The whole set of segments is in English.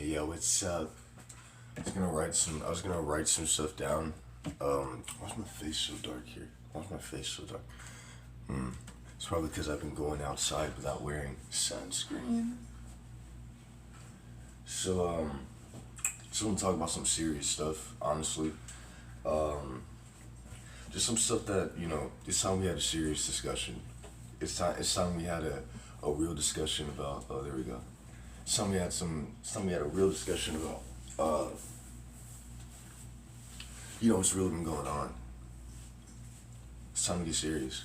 Hey yo, what's up? I was gonna write some stuff down. Why's my face so dark here? Why's my face so dark? It's probably because I've been going outside without wearing sunscreen. Just want to talk about some serious stuff, honestly. Um, just some stuff that, it's time we had a serious discussion. It's time we had a real discussion about, oh, there we go. It's time we had a real discussion about, what's really been going on. It's time to get serious.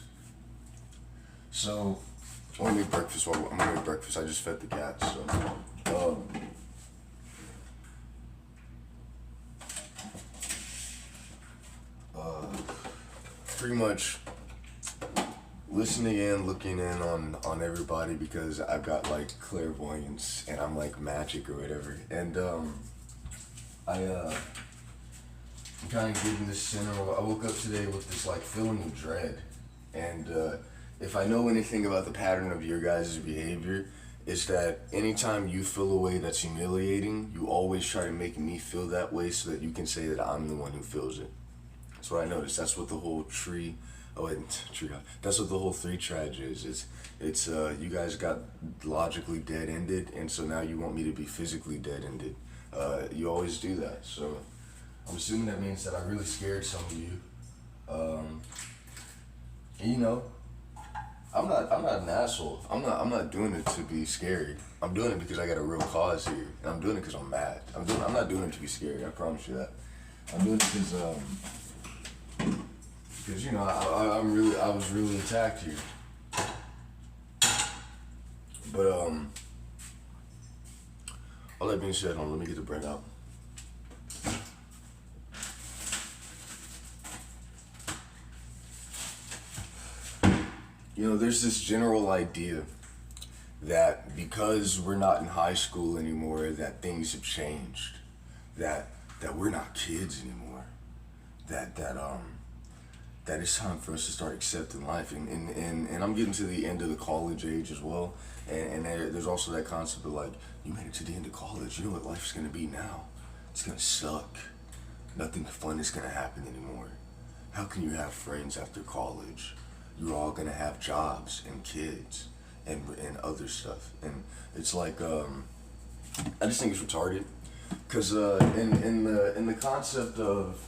So, I'm gonna make breakfast. I just fed the cats, so, uh, pretty much listening in, looking in on everybody because I've got like clairvoyance and I'm like magic or whatever. And I'm kind of getting this center. I woke up today with this like feeling of dread, and if I know anything about the pattern of your guys' behavior, it's that anytime you feel a way that's humiliating, you always try to make me feel that way so that you can say that I'm the one who feels it. That's what I noticed. That's what the whole tree. Oh wait, tree. That's what the whole three trage is. It's you guys got logically dead ended, and so now you want me to be physically dead ended. You always do that. So I'm assuming that means that I really scared some of you. And I'm not an asshole. I'm not doing it to be scary. I'm doing it because I got a real cause here, and I'm doing it because I'm mad. I'm not doing it to be scary. I promise you that. I'm doing it because I was really attacked here. But all that being said, let me get the bread out. There's this general idea that because we're not in high school anymore, that things have changed, that we're not kids anymore, that it's time for us to start accepting life, and I'm getting to the end of the college age as well, and there's also that concept of like, you made it to the end of college, you know what life's gonna be now? It's gonna suck. Nothing fun is gonna happen anymore. How can you have friends after college? You're all gonna have jobs and kids and other stuff, and it's like I just think it's retarded, because in the concept of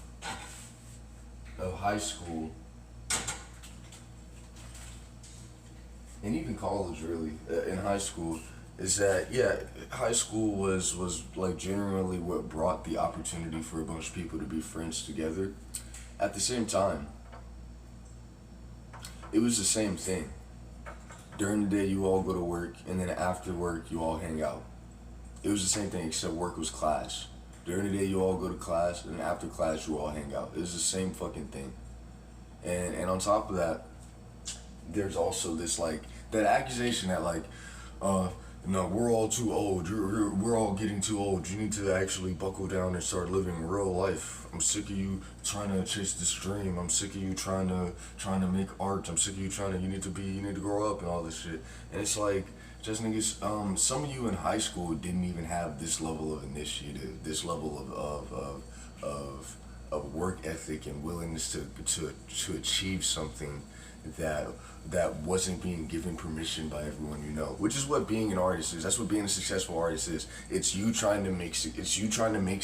high school and even college, really, in high school, is that high school was like generally what brought the opportunity for a bunch of people to be friends together. At the same time, it was the same thing. During the day, you all go to work, and then after work, you all hang out. It was the same thing, except work was class. During the day, you all go to class, and after class, you all hang out. It was the same fucking thing. And on top of that, there's also this, like, that accusation that, like, no, we're all too old. We're all getting too old. You need to actually buckle down and start living real life. I'm sick of you trying to chase this dream. I'm sick of you trying to make art. I'm sick of you need to grow up and all this shit. And it's like, just niggas, some of you in high school didn't even have this level of initiative, this level of work ethic and willingness to achieve something that wasn't being given permission by everyone you know, which is what being an artist is. That's what being a successful artist is. It's you trying to make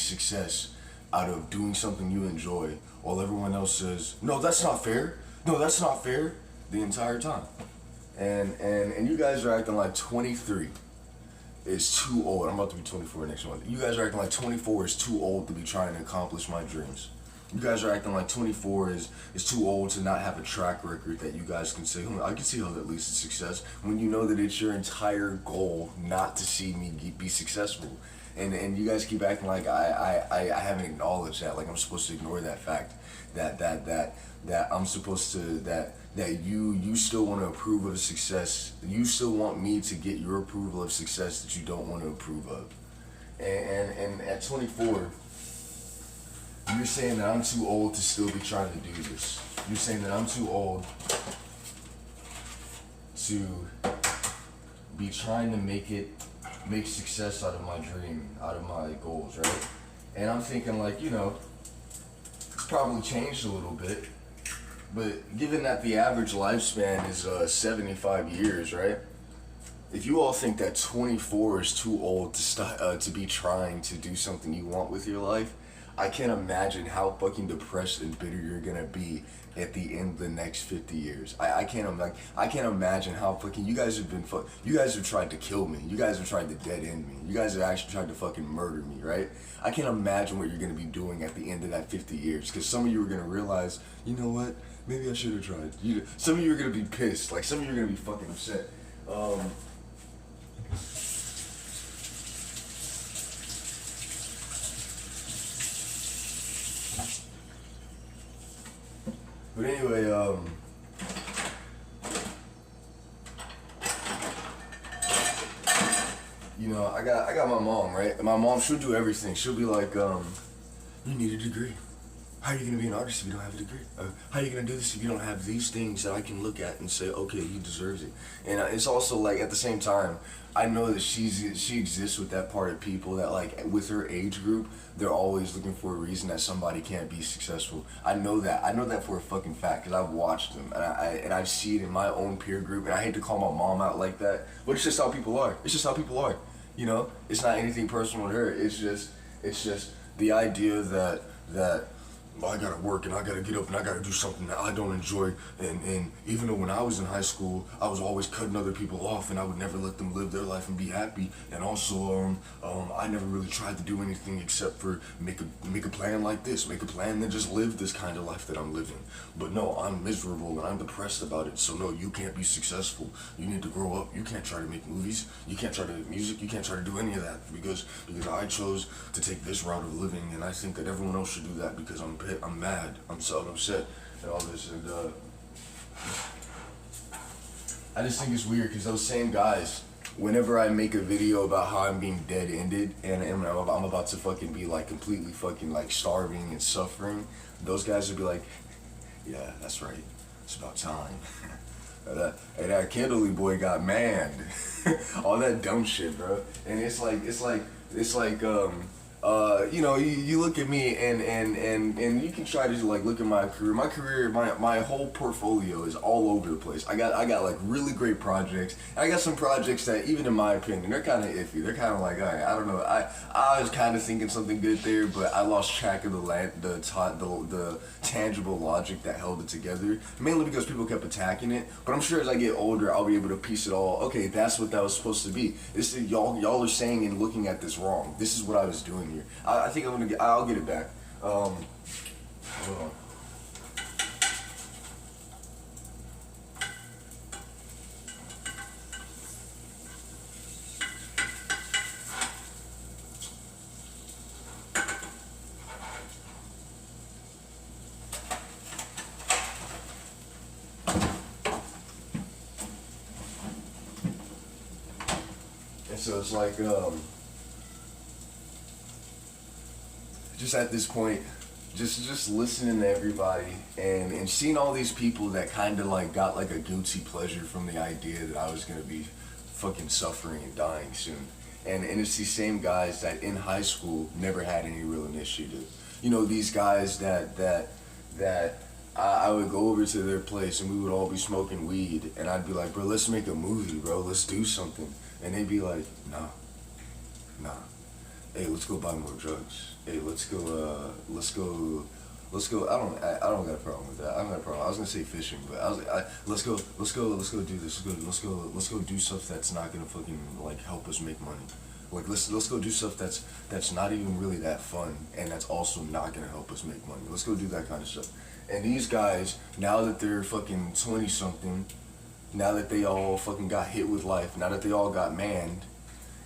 success out of doing something you enjoy, while everyone else says, no, that's not fair. No, that's not fair, the entire time. And you guys are acting like 23 is too old. I'm about to be 24 next month. You guys are acting like 24 is too old to be trying to accomplish my dreams. You guys are acting like 24 is too old to not have a track record that you guys can say, I can see how that leads to success, when you know that it's your entire goal not to see me be successful. And you guys keep acting like I haven't acknowledged that, like I'm supposed to ignore that fact, that I'm supposed to, that you still want to approve of success. You still want me to get your approval of success that you don't want to approve of. And at 24, you're saying that I'm too old to still be trying to do this. You're saying that I'm too old to be trying to make it make success out of my dream, out of my goals, right? And I'm thinking like, it's probably changed a little bit, but given that the average lifespan is 75 years, right? If you all think that 24 is too old to be trying to do something you want with your life, I can't imagine how fucking depressed and bitter you're gonna be at the end of the next 50 years. I can't imagine how fucking you guys have you guys have tried to kill me. You guys have tried to dead end me. You guys have actually tried to fucking murder me, right? I can't imagine what you're gonna be doing at the end of that 50 years, because some of you are gonna realize, you know what? Maybe I should have tried. Some of you are gonna be pissed. Like, some of you are gonna be fucking upset. But anyway, I got my mom, right? And my mom, she'll do everything. She'll be like, you need a degree. How are you gonna be an artist if you don't have a degree? How are you gonna do this if you don't have these things that I can look at and say, okay, he deserves it? And it's also like, at the same time, I know that she exists with that part of people that, like, with her age group, they're always looking for a reason that somebody can't be successful. I know that for a fucking fact, because I've watched them, and I see it in my own peer group, and I hate to call my mom out like that, but it's just how people are. It's just how people are. It's not anything personal to her. It's just the idea that I gotta work and I gotta get up and I gotta do something that I don't enjoy. And even though when I was in high school, I was always cutting other people off and I would never let them live their life and be happy. And also, I never really tried to do anything except for make a plan like this, make a plan and just live this kind of life that I'm living. But no, I'm miserable and I'm depressed about it. So no, you can't be successful. You need to grow up. You can't try to make movies. You can't try to make music. You can't try to do any of that because I chose to take this route of living, and I think that everyone else should do that because I'm mad, I'm so upset, and all this, and I just think it's weird because those same guys, whenever I make a video about how I'm being dead-ended and I'm about to fucking be like completely fucking like starving and suffering, those guys would be like, yeah, that's right, it's about time. That Kendall boy got manned. All that dumb shit, bro. And it's like you look at me and you can try to like look at my career. My whole portfolio is all over the place. I got like really great projects. And I got some projects that, even in my opinion, they're kind of iffy. They're kind of like, all right, I don't know. I was kind of thinking something good there, but I lost track of the tangible logic that held it together. Mainly because people kept attacking it. But I'm sure as I get older, I'll be able to piece it all. Okay, that's what that was supposed to be. This is y'all are saying and looking at this wrong. This is what I was doing here. I think I'll get it back. Hold on. And so it's like, just at this point, just listening to everybody and seeing all these people that kind of like got like a guilty pleasure from the idea that I was gonna be fucking suffering and dying soon. And it's these same guys that in high school never had any real initiative. These guys that I would go over to their place and we would all be smoking weed and I'd be like, bro, let's make a movie, bro, let's do something. And they'd be like, nah. Hey, let's go buy more drugs. Hey, let's go. I don't got a problem with that. I don't got a problem. I was gonna say fishing, but let's go do this. Let's go do stuff that's not gonna fucking like help us make money. Like let's go do stuff that's not even really that fun and that's also not gonna help us make money. Let's go do that kind of stuff. And these guys, now that they're fucking 20 something, now that they all fucking got hit with life, now that they all got manned.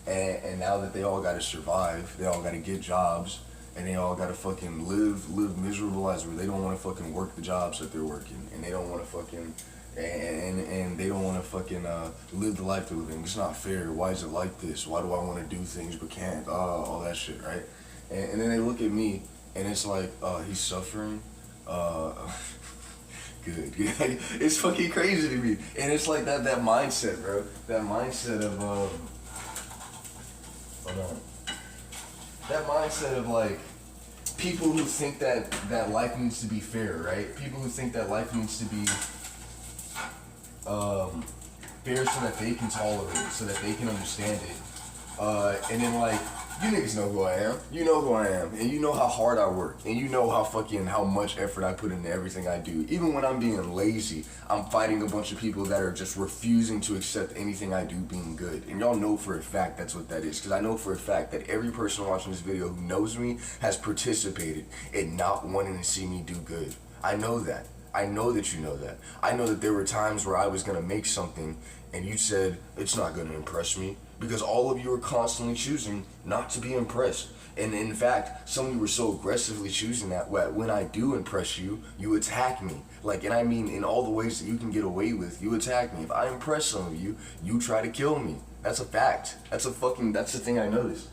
And now that they all gotta survive, they all gotta get jobs, and they all gotta fucking live miserable lives where they don't wanna fucking work the jobs that they're working, and they don't wanna fucking, and they don't wanna fucking live the life they're living. It's not fair. Why is it like this? Why do I wanna do things but can't? All that shit, right? And then they look at me, and it's like, he's suffering. Good. It's fucking crazy to me. And it's like that mindset, bro. That mindset of, That mindset of like people who think that life needs to be fair, right? People who think that life needs to be fair so that they can tolerate it, so that they can understand it. And then like, you niggas know who I am. You know who I am. And you know how hard I work. And you know how much effort I put into everything I do. Even when I'm being lazy, I'm fighting a bunch of people that are just refusing to accept anything I do being good. And y'all know for a fact that's what that is. Because I know for a fact that every person watching this video who knows me has participated in not wanting to see me do good. I know that. I know that you know that. I know that there were times where I was going to make something and you said, it's not going to impress me. Because all of you are constantly choosing not to be impressed. And in fact, some of you were so aggressively choosing that when I do impress you, you attack me. Like, and I mean in all the ways that you can get away with, you attack me. If I impress some of you, you try to kill me. That's a fact. That's the thing I noticed.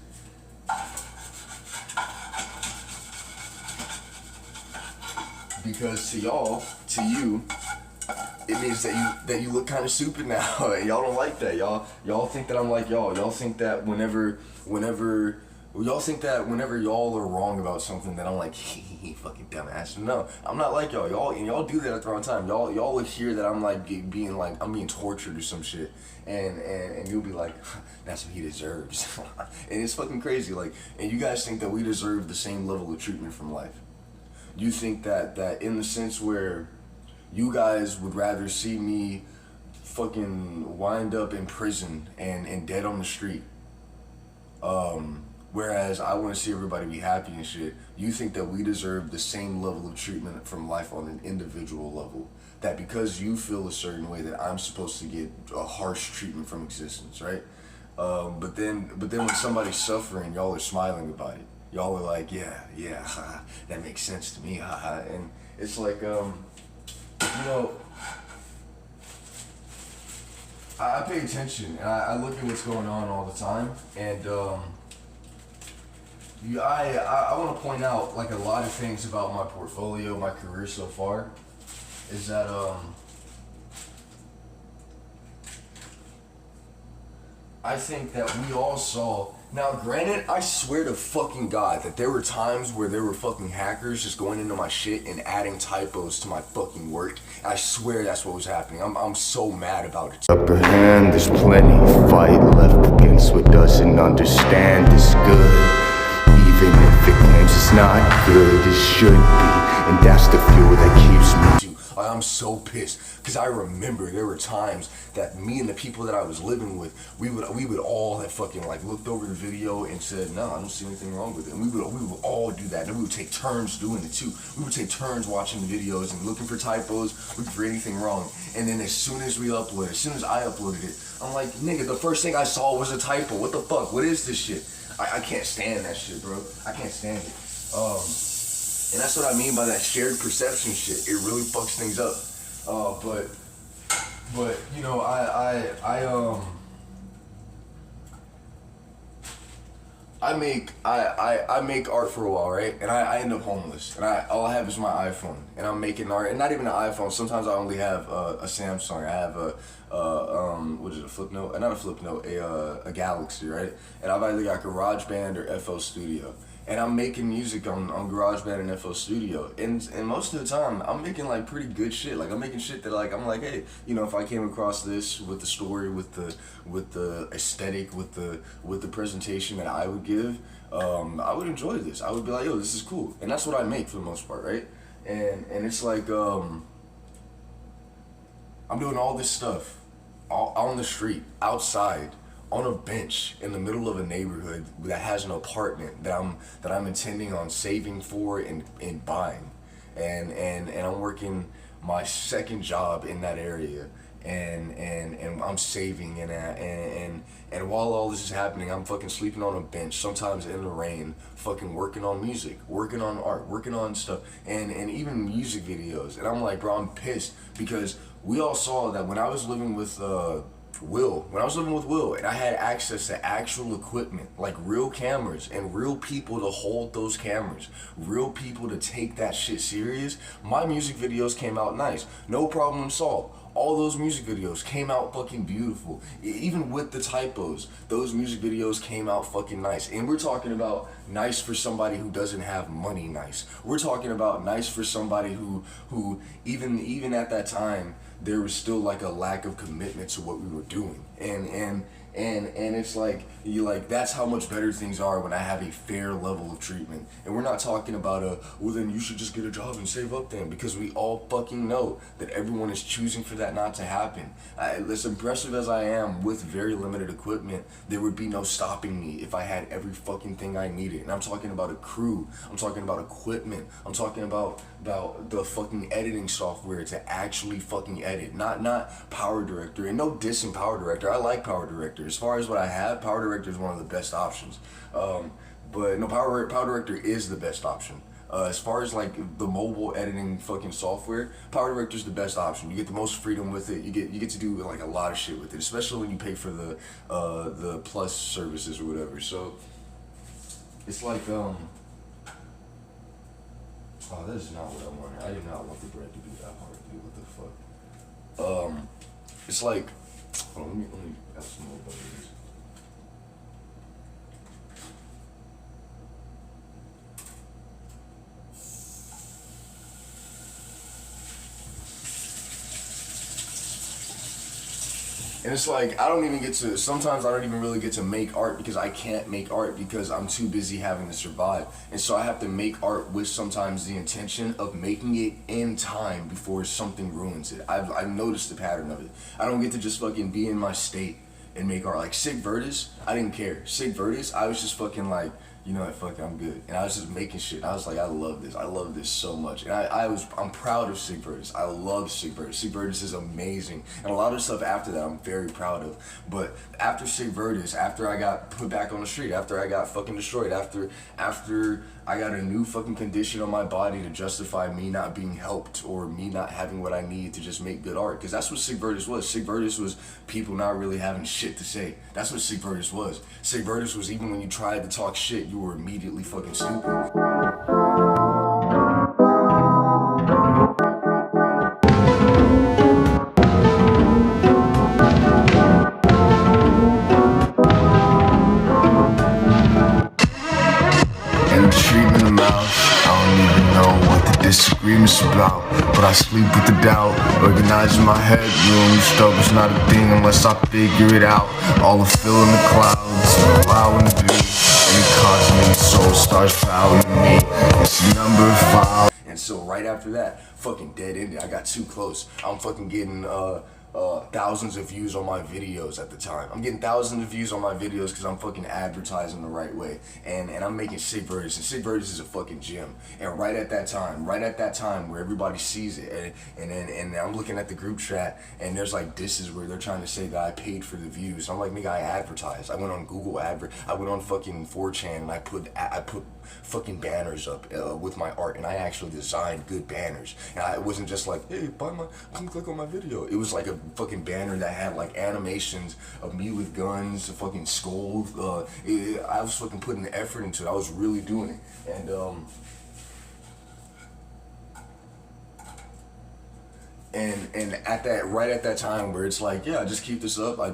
Because to you, it means that you look kind of stupid now, and y'all don't like that. Y'all think that I'm like y'all. Y'all think that whenever y'all are wrong about something, that I'm like, fucking dumbass. No, I'm not like y'all. Y'all do that at the wrong time. Y'all would hear that I'm like I'm being tortured or some shit, and you'll be like, that's what he deserves. And it's fucking crazy. Like, and you guys think that we deserve the same level of treatment from life. You think that in the sense where you guys would rather see me fucking wind up in prison and dead on the street. Whereas I want to see everybody be happy and shit. You think that we deserve the same level of treatment from life on an individual level. That because you feel a certain way that I'm supposed to get a harsh treatment from existence, right? But then when somebody's suffering, y'all are smiling about it. Y'all are like, yeah, that makes sense to me, haha. And it's like, you know, I pay attention and I look at what's going on all the time, and I want to point out like a lot of things about my portfolio, my career so far, is that I think that we all saw. Now, granted, I swear to fucking God that there were times where there were fucking hackers just going into my shit and adding typos to my fucking work. I swear that's what was happening. I'm so mad about it. Upper hand, there's plenty fight left against what doesn't understand is good. Even if it claims it's not good, it should be. And that's the fuel that keeps me. I'm so pissed because I remember there were times that me and the people that I was living with, we would all have fucking like looked over the video and said, no, I don't see anything wrong with it. And we would all do that. And we would take turns doing it too. We would take turns watching the videos and looking for typos, looking for anything wrong. And then as soon as I uploaded it, I'm like, nigga, the first thing I saw was a typo. What the fuck? What is this shit? I can't stand that shit, bro. I can't stand it. And that's what I mean by that shared perception shit. It really fucks things up. But you know, I make art for a while, right? And I end up homeless, and all I have is my iPhone, and I'm making art, and not even an iPhone. Sometimes I only have a Samsung. I have what is it, a flip note? Not a flip note, a Galaxy, right? And I've either got GarageBand or FL Studio. And I'm making music on GarageBand and FL Studio, and most of the time I'm making like pretty good shit. Like I'm making shit that like I'm like, hey, you know, if I came across this with the story, with the aesthetic, with the presentation that I would give, I would enjoy this. I would be like, yo, this is cool, and that's what I make for the most part, right? And it's like I'm doing all this stuff on the street, outside, on a bench in the middle of a neighborhood that has an apartment that I'm intending on saving for and buying, and I'm working my second job in that area, and I'm saving and while all this is happening, I'm fucking sleeping on a bench, sometimes in the rain, fucking working on music, working on art, working on stuff, and even music videos. And I'm like, bro, I'm pissed because we all saw that when I was living with Will, and I had access to actual equipment, like real cameras and real people to hold those cameras, real people to take that shit serious, my music videos came out nice, no problem solved. all those music videos came out fucking beautiful. Even with the typos, those music videos came out fucking nice. And we're talking about nice for somebody who doesn't have money nice. We're talking about nice for somebody who even at that time, there was still like a lack of commitment to what we were doing. And it's like, that's how much better things are when I have a fair level of treatment. And we're not talking about well then you should just get a job and save up then, because we all fucking know that everyone is choosing for that not to happen. As impressive as I am with very limited equipment, there would be no stopping me if I had every fucking thing I needed. And I'm talking about a crew, I'm talking about equipment, I'm talking about the fucking editing software to actually fucking edit, not Power Director. And no diss in Power Director, I like Power Director. As far as what I have, Power Director is one of the best options. But no, Power Director is the best option. As far as like the mobile editing fucking software, Power Director is the best option. You get the most freedom with it. You get to do like a lot of shit with it, especially when you pay for the plus services or whatever. So it's like oh, that is not what I wanted. I did not want the bread to be that hard, dude. What the fuck? It's like, hold on, let me add some more butter to this. And it's like, sometimes I don't even really get to make art because I can't make art because I'm too busy having to survive. And so I have to make art with sometimes the intention of making it in time before something ruins it. I've noticed the pattern of it. I don't get to just fucking be in my state and make art. Like Sig Vertis, I didn't care. Sig Vertis, I was just fucking like, you know what, fuck it, I'm good. And I was just making shit. I was like, I love this so much. And I'm proud of Sig Vertis. I love Sig Vertis. Sig Vertis is amazing. And a lot of stuff after that I'm very proud of. But after Sig Vertis, after I got put back on the street, after I got fucking destroyed, after I got a new fucking condition on my body to justify me not being helped or me not having what I need to just make good art. Because that's what Sig Vertis was. Sig Vertis was people not really having shit to say. That's what Sig Vertis was. Sig Vertis was even when you tried to talk shit, you were immediately fucking stupid. Disagreements about, but I sleep with the doubt. Organizing my head, room struggle's not a thing unless I figure it out. All the fill in the clouds, allowing to be. Any cosmic soul starts valuing me. It's number 5. And so right after that, fucking dead ended. I got too close. I'm fucking getting thousands of views on my videos at the time. I'm getting thousands of views on my videos because I'm fucking advertising the right way. And I'm making Sig Vertis, and Sig Vertis is a fucking gem. And right at that time where everybody sees it, and I'm looking at the group chat, and there's like disses where they're trying to say that I paid for the views. I'm like, nigga, I advertised. I went on Google I went on fucking 4chan, and I put fucking banners up with my art, and I actually designed good banners. And it wasn't just like, hey, come click on my video. It was like a fucking banner that had like animations of me with guns, a fucking skull. I was fucking putting the effort into it. I was really doing it. And right at that time where it's like, yeah, just keep this up. I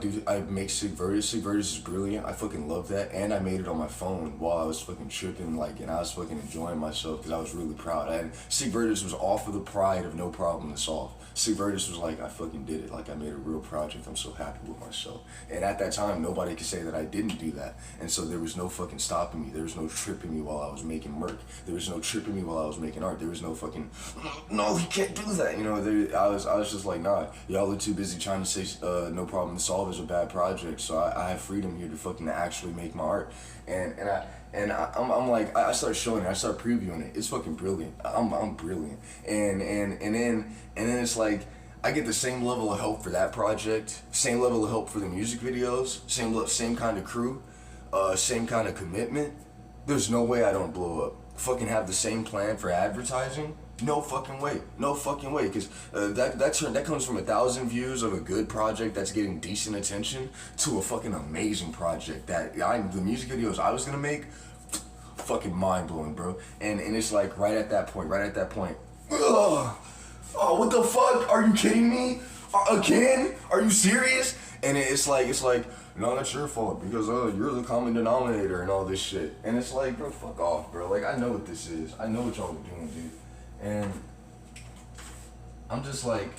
make Sig Vertis. Sig Vertis is brilliant. I fucking love that. And I made it on my phone while I was fucking tripping, like, and I was fucking enjoying myself because I was really proud. And Sig Vertis was off of the pride of no problem to solve. Sig Vertis was like, I fucking did it. Like, I made a real project. I'm so happy with myself. And at that time, nobody could say that I didn't do that. And so there was no fucking stopping me. There was no tripping me while I was making work. There was no tripping me while I was making art. There was no fucking, no, you can't do that. You know, I was just like, nah, y'all are too busy trying to say no problem to solve is a bad project. So I have freedom here to fucking actually make my art. I'm like, I start showing it, I start previewing it. It's fucking brilliant. I'm brilliant. And then it's like, I get the same level of help for that project, same level of help for the music videos, same kind of crew, same kind of commitment. There's no way I don't blow up. Fucking have the same plan for advertising. No fucking way, because that comes from 1,000 views of a good project that's getting decent attention to a fucking amazing project that the music videos I was gonna make, fucking mind blowing, bro. And it's like right at that point, ugh, oh, what the fuck? Are you kidding me? Again? Are you serious? And it's like, no, that's your fault because you're the common denominator and all this shit. And it's like, bro, fuck off, bro. Like, I know what this is. I know what y'all are doing, dude. And I'm just like,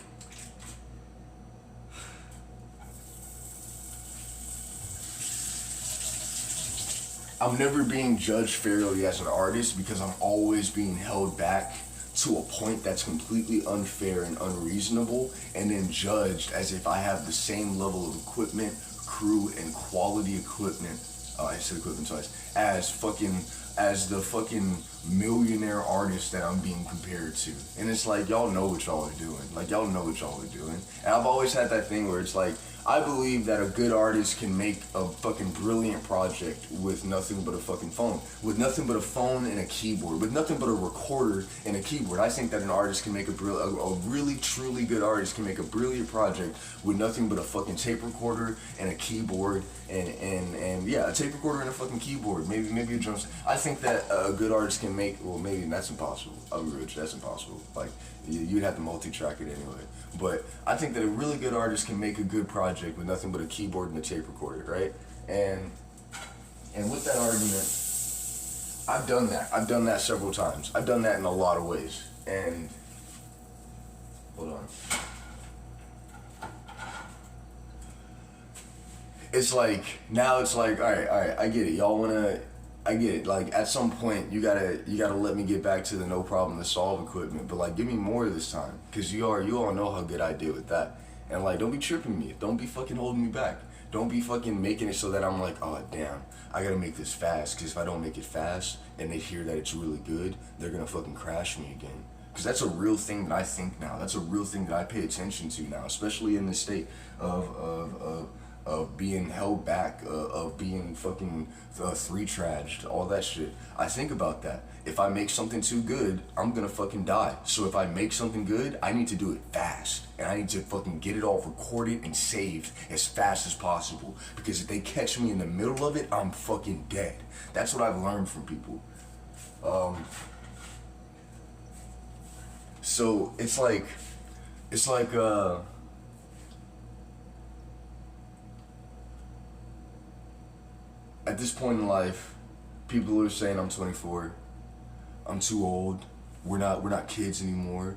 I'm never being judged fairly as an artist because I'm always being held back to a point that's completely unfair and unreasonable, and then judged as if I have the same level of equipment, crew, and quality equipment, I said equipment twice, as the fucking millionaire artist that I'm being compared to. And it's like, y'all know what y'all are doing. Like, y'all know what y'all are doing. And I've always had that thing where it's like, I believe that a good artist can make a fucking brilliant project with nothing but a fucking phone. With nothing but a phone and a keyboard. With nothing but a recorder and a keyboard. I think that an artist can make a really, truly good artist can make a brilliant project with nothing but a fucking tape recorder and a keyboard and yeah, a tape recorder and a fucking keyboard. Maybe a drum set. I think that a good artist can make, well, maybe that's impossible. I'll be rich, that's impossible. Like, you'd have to multi-track it anyway. But I think that a really good artist can make a good project with nothing but a keyboard and a tape recorder, right? And with that argument, I've done that. I've done that several times. I've done that in a lot of ways. And hold on. It's like, now it's like, all right, I get it. Y'all wanna, I get it. Like, at some point, you gotta let me get back to the no problem to solve equipment. But like, give me more this time, cause you all know how good I did with that. And like, don't be tripping me. Don't be fucking holding me back. Don't be fucking making it so that I'm like, oh damn, I gotta make this fast. Cause if I don't make it fast, and they hear that it's really good, they're gonna fucking crash me again. Cause that's a real thing that I think now. That's a real thing that I pay attention to now, especially in this state of being held back, of being fucking three-traged, all that shit. I think about that. If I make something too good, I'm gonna fucking die. So if I make something good, I need to do it fast. And I need to fucking get it all recorded and saved as fast as possible. Because if they catch me in the middle of it, I'm fucking dead. That's what I've learned from people. So it's like, at this point in life, people are saying I'm 24, I'm too old, we're not kids anymore.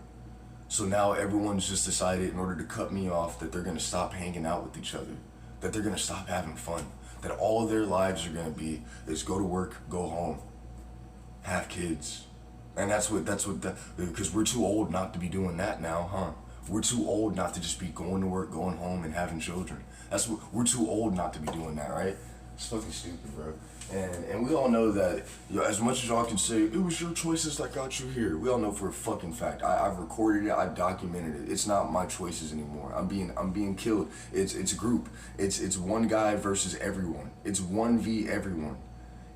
So now everyone's just decided, in order to cut me off, that they're gonna stop hanging out with each other, that they're gonna stop having fun, that all of their lives are gonna be is go to work, go home, have kids. And that's what because we're too old not to be doing that now, huh? We're too old not to just be going to work, going home, and having children. We're too old not to be doing that, right? It's fucking stupid, bro. And we all know that, as much as y'all can say, it was your choices that got you here, we all know for a fucking fact. I've recorded it, I've documented it. It's not my choices anymore. I'm being killed. It's a group. It's one guy versus everyone. It's 1v everyone.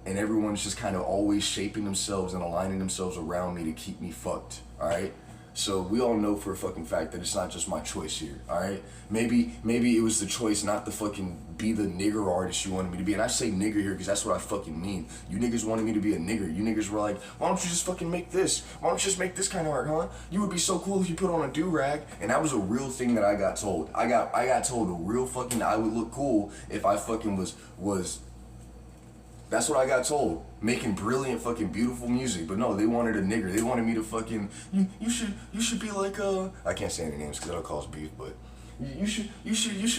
And everyone's just kind of always shaping themselves and aligning themselves around me to keep me fucked, alright? So we all know for a fucking fact that it's not just my choice here, alright? Maybe it was the choice not to fucking be the nigger artist you wanted me to be. And I say nigger here because that's what I fucking mean. You niggas wanted me to be a nigger. You niggas were like, why don't you just fucking make this? Why don't you just make this kind of art, huh? You would be so cool if you put on a do-rag. And that was a real thing that I got told. I got told a real fucking, I would look cool if I fucking was that's what I got told. Making brilliant fucking beautiful music. But no, they wanted a nigger. They wanted me to fucking, you should be like I can't say any names because that'll cause beef, but you should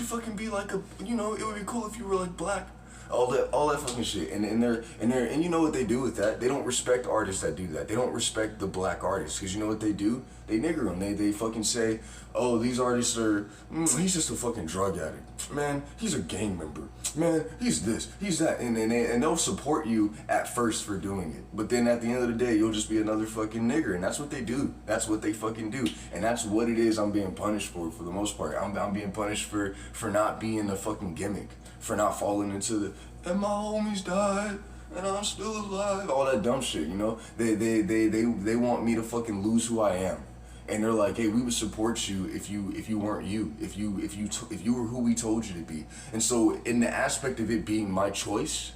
fucking be like it would be cool if you were like black. All that fucking shit. And you know what they do with that? They don't respect artists that do that. They don't respect the black artists, because you know what they do? They nigger them. They fucking say, oh, these artists are, he's just a fucking drug addict. Man, he's a gang member. Man, he's this, he's that. And they'll support you at first for doing it. But then at the end of the day, you'll just be another fucking nigger. And that's what they do. That's what they fucking do. And that's what it is I'm being punished for the most part. I'm being punished for not being a fucking gimmick. For not falling into the, and my homies died, and I'm still alive. All that dumb shit, you know? They want me to fucking lose who I am. And they're like, hey, we would support you if you weren't you, if you were who we told you to be. And so in the aspect of it being my choice,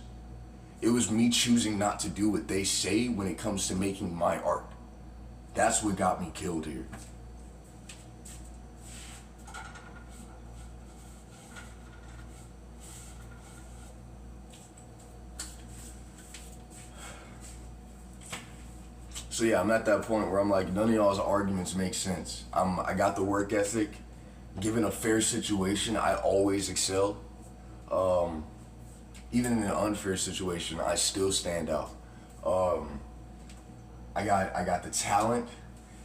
it was me choosing not to do what they say when it comes to making my art. That's what got me killed here. So yeah, I'm at that point where I'm like, none of y'all's arguments make sense. I got the work ethic. Given a fair situation, I always excel. Even in an unfair situation, I still stand out. I got the talent.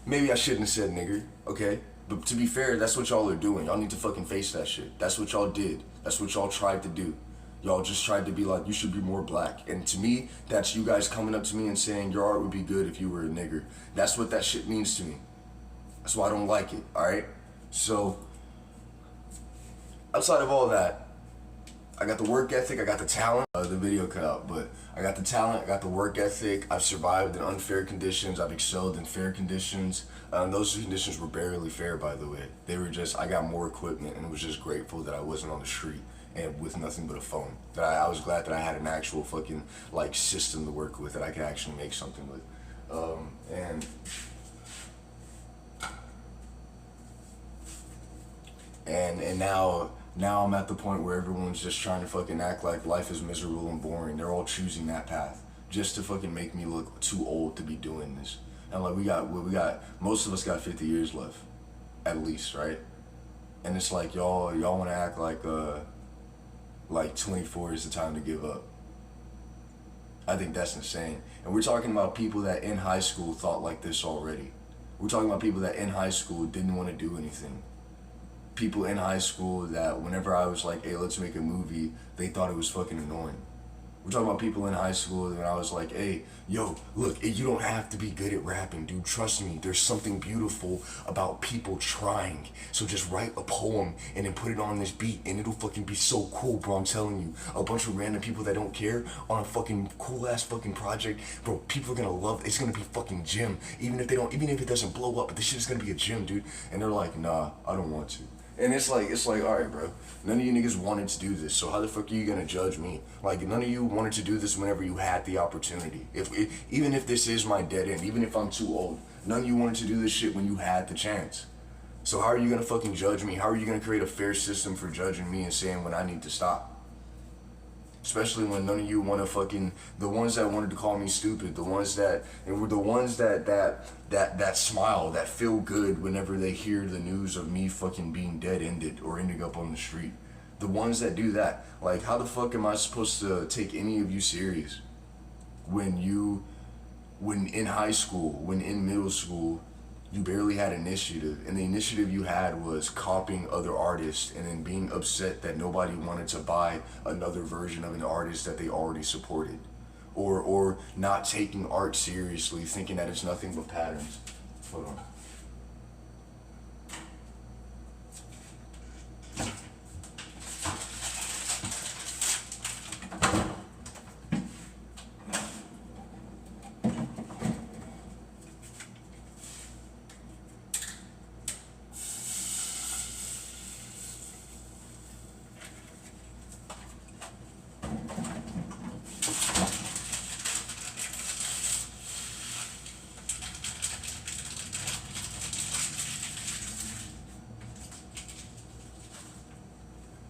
Maybe I shouldn't have said nigger, okay? But to be fair, that's what y'all are doing. Y'all need to fucking face that shit. That's what y'all did. That's what y'all tried to do. Y'all just tried to be like, you should be more black. And to me, that's you guys coming up to me and saying your art would be good if you were a nigger. That's what that shit means to me. That's why I don't like it, alright? So, outside of all that, I got the work ethic, I got the talent. The video cut out, but I got the talent, I got the work ethic. I've survived in unfair conditions, I've excelled in fair conditions. Those conditions were barely fair, by the way. They were just, I got more equipment and was just grateful that I wasn't on the street and with nothing but a phone. That I was glad that I had an actual fucking like system to work with that I could actually make something with. And now I'm at the point where everyone's just trying to fucking act like life is miserable and boring. They're all choosing that path just to fucking make me look too old to be doing this. And like we got most of us got 50 years left, at least, right? And it's like y'all want to act like 24 is the time to give up. I think that's insane. And we're talking about people that in high school thought like this already. We're talking about people that in high school didn't want to do anything. People in high school that whenever I was like, hey, let's make a movie, they thought it was fucking annoying. We're talking about people in high school when I was like, hey, yo, look, you don't have to be good at rapping, dude. Trust me, there's something beautiful about people trying. So just write a poem and then put it on this beat and it'll fucking be so cool, bro. I'm telling you, a bunch of random people that don't care on a fucking cool ass fucking project, bro, people are gonna love it. It's gonna be fucking gym. Even if it doesn't blow up, but this shit is gonna be a gym, dude. And they're like, nah, I don't want to. And it's like, all right, bro, none of you niggas wanted to do this, so how the fuck are you gonna judge me? Like, none of you wanted to do this whenever you had the opportunity. Even if this is my dead end, even if I'm too old, none of you wanted to do this shit when you had the chance. So how are you gonna fucking judge me? How are you gonna create a fair system for judging me and saying when I need to stop? Especially when none of you want to fucking, the ones that wanted to call me stupid, the ones that smile, that feel good whenever they hear the news of me fucking being dead-ended or ending up on the street. The ones that do that, like, how the fuck am I supposed to take any of you serious when in high school, when in middle school, you barely had initiative, and the initiative you had was copying other artists and then being upset that nobody wanted to buy another version of an artist that they already supported, or not taking art seriously, thinking that it's nothing but patterns. Hold on.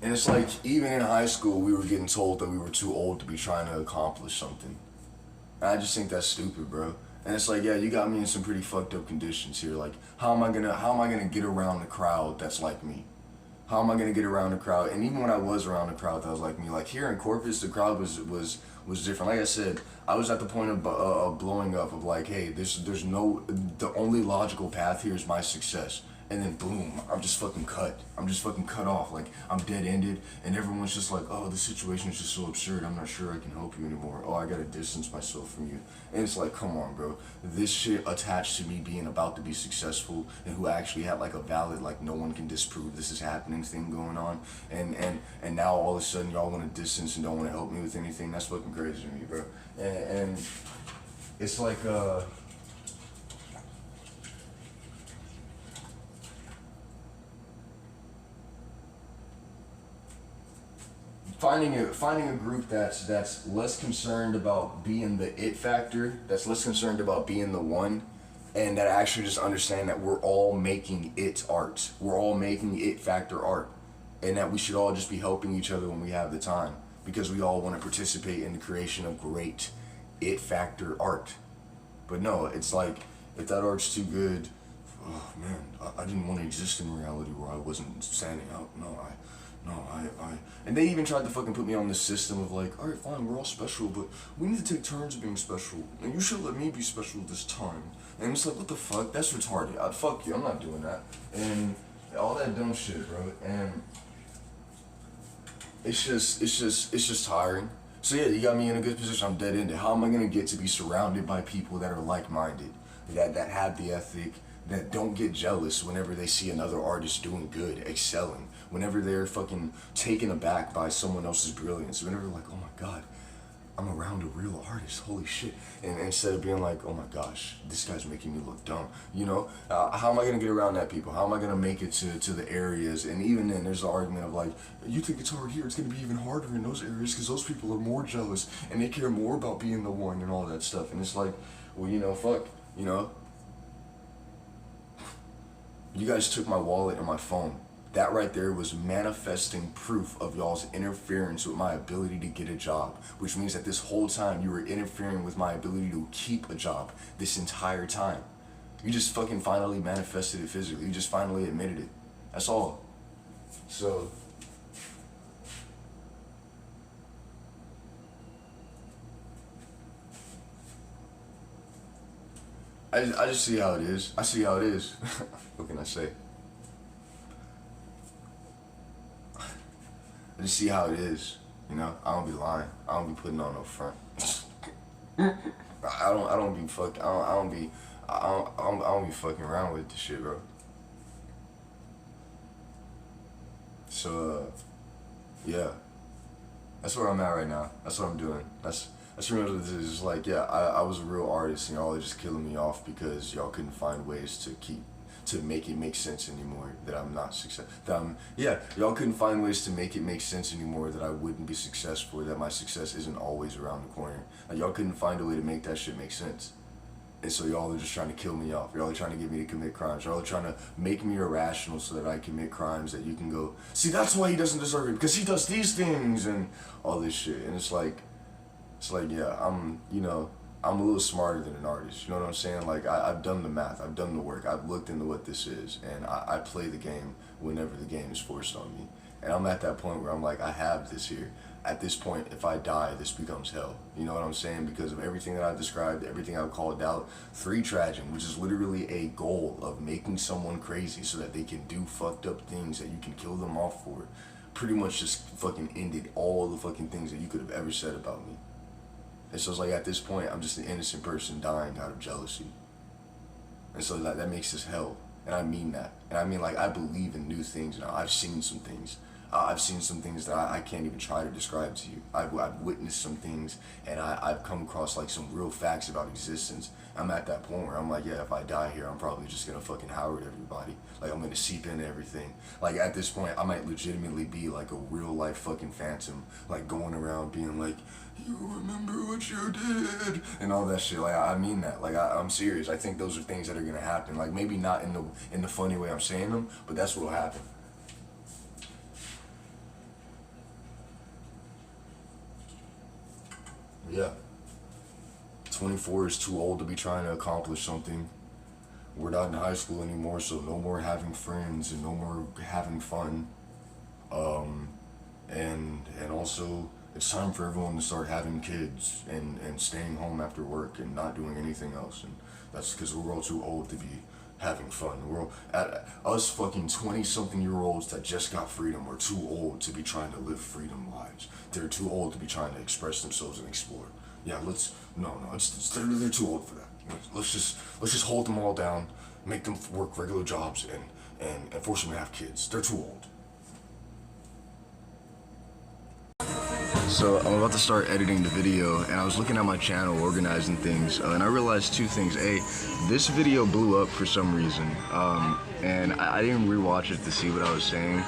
And it's like, even in high school, we were getting told that we were too old to be trying to accomplish something. And I just think that's stupid, bro. And it's like, yeah, you got me in some pretty fucked up conditions here. Like, how am I gonna get around the crowd that's like me? How am I gonna get around the crowd? And even when I was around the crowd that was like me, like here in Corpus, the crowd was different. Like I said, I was at the point of blowing up, of like, hey, the only logical path here is my success. And then boom, I'm just fucking cut. I'm just fucking cut off. Like, I'm dead-ended, and everyone's just like, oh, the situation is just so absurd. I'm not sure I can help you anymore. Oh, I gotta distance myself from you. And it's like, come on, bro. This shit attached to me being about to be successful and who actually had like a valid, like, no one can disprove this is happening thing going on. And now all of a sudden y'all want to distance and don't want to help me with anything. That's fucking crazy to me, bro. And it's like, finding a group that's less concerned about being the it factor, that's less concerned about being the one, and that actually just understand that we're all making it art. We're all making it factor art, and that we should all just be helping each other when we have the time, because we all want to participate in the creation of great it factor art. But no, it's like, if that art's too good, oh man, I didn't want to exist in reality where I wasn't standing out. And they even tried to fucking put me on this system of like, alright, fine, we're all special, but we need to take turns being special, and you should let me be special this time. And it's like, what the fuck? That's retarded. Fuck you, I'm not doing that. And all that dumb shit, bro. And it's just tiring. So yeah, you got me in a good position. I'm dead ended. How am I gonna get to be surrounded by people that are like-minded, that have the ethic, that don't get jealous whenever they see another artist doing good, excelling, whenever they're fucking taken aback by someone else's brilliance, whenever they're like, oh my god, I'm around a real artist, holy shit. And instead of being like, oh my gosh, this guy's making me look dumb, you know? How am I gonna get around that people? How am I gonna make it to the areas? And even then, there's the argument of like, you think it's hard here, it's gonna be even harder in those areas because those people are more jealous and they care more about being the one and all that stuff. And it's like, well, you know, fuck, you know? You guys took my wallet and my phone. That right there was manifesting proof of y'all's interference with my ability to get a job, which means that this whole time you were interfering with my ability to keep a job this entire time. You just fucking finally manifested it physically. You just finally admitted it. That's all. So, I just see how it is. I see how it is. What can I say? I just see how it is, you know. I don't be lying. I don't be putting on no front. I don't be fucking around with this shit, bro. So, yeah, that's where I'm at right now. That's what I'm doing. That's really what it is. It's like, yeah, I was a real artist, and y'all are just killing me off because y'all couldn't find ways to make it make sense anymore that I'm not y'all couldn't find ways to make it make sense anymore that I wouldn't be successful, or that my success isn't always around the corner. Like, y'all couldn't find a way to make that shit make sense. And so y'all are just trying to kill me off. Y'all are trying to get me to commit crimes. Y'all are trying to make me irrational so that I commit crimes that you can go, see, that's why he doesn't deserve it, because he does these things and all this shit. And it's like, yeah, I'm a little smarter than an artist, you know what I'm saying? Like, I've done the math, I've done the work, I've looked into what this is, and I play the game whenever the game is forced on me. And I'm at that point where I'm like, I have this here. At this point, if I die, this becomes hell. You know what I'm saying? Because of everything that I've described, everything I've called out, 3-traging, which is literally a goal of making someone crazy so that they can do fucked up things that you can kill them off for, pretty much just fucking ended all the fucking things that you could have ever said about me. And so it's like, at this point, I'm just an innocent person dying out of jealousy. And so that makes this hell. And I mean that. And I mean, like, I believe in new things now. I've seen some things. I've seen some things that I can't even try to describe to you. I've witnessed some things, and I've come across like some real facts about existence. I'm at that point where I'm like, yeah, if I die here, I'm probably just gonna fucking Howard everybody. Like, I'm gonna seep into everything. Like, at this point, I might legitimately be like a real life fucking phantom, like going around being like, you remember what you did, and all that shit. Like, I mean that. Like, I'm serious. I think those are things that are gonna happen. Like, maybe not in the funny way I'm saying them, but that's what'll happen. Yeah. 24 is too old to be trying to accomplish something. We're not in high school anymore, so no more having friends and no more having fun. And also, it's time for everyone to start having kids and staying home after work and not doing anything else. And that's because we're all too old to be having fun. Us fucking 20-something-year-olds that just got freedom are too old to be trying to live freedom lives. They're too old to be trying to express themselves and explore. Yeah, they're too old for that. Let's just hold them all down, make them work regular jobs, and force them to have kids. They're too old. So I'm about to start editing the video, and I was looking at my channel, organizing things, and I realized two things. A, this video blew up for some reason, and I didn't rewatch it to see what I was saying,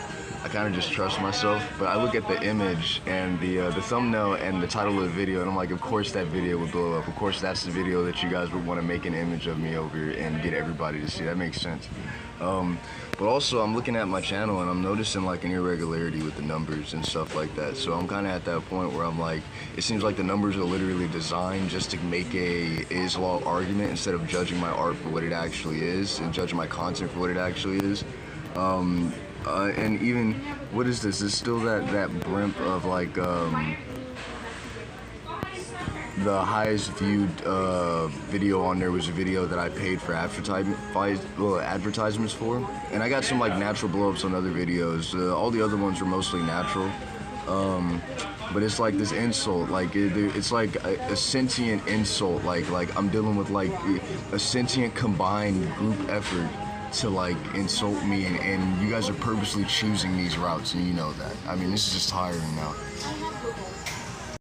I kind of just trust myself. But I look at the image and the thumbnail and the title of the video, and I'm like, of course that video would blow up. Of course that's the video that you guys would want to make an image of me over and get everybody to see. That makes sense. But also I'm looking at my channel and I'm noticing like an irregularity with the numbers and stuff like that. So I'm kind of at that point where I'm like, it seems like the numbers are literally designed just to make a is law argument instead of judging my art for what it actually is and judging my content for what it actually is. And even, what is this? It's still that brimp of like, the highest viewed video on there was a video that I paid for advertisements for, and I got some like natural blow-ups on other videos. All the other ones were mostly natural, but it's like this insult, like it's like a sentient insult, like I'm dealing with like a sentient combined group effort to like insult me, and you guys are purposely choosing these routes, and you know that. I mean, this is just tiring now.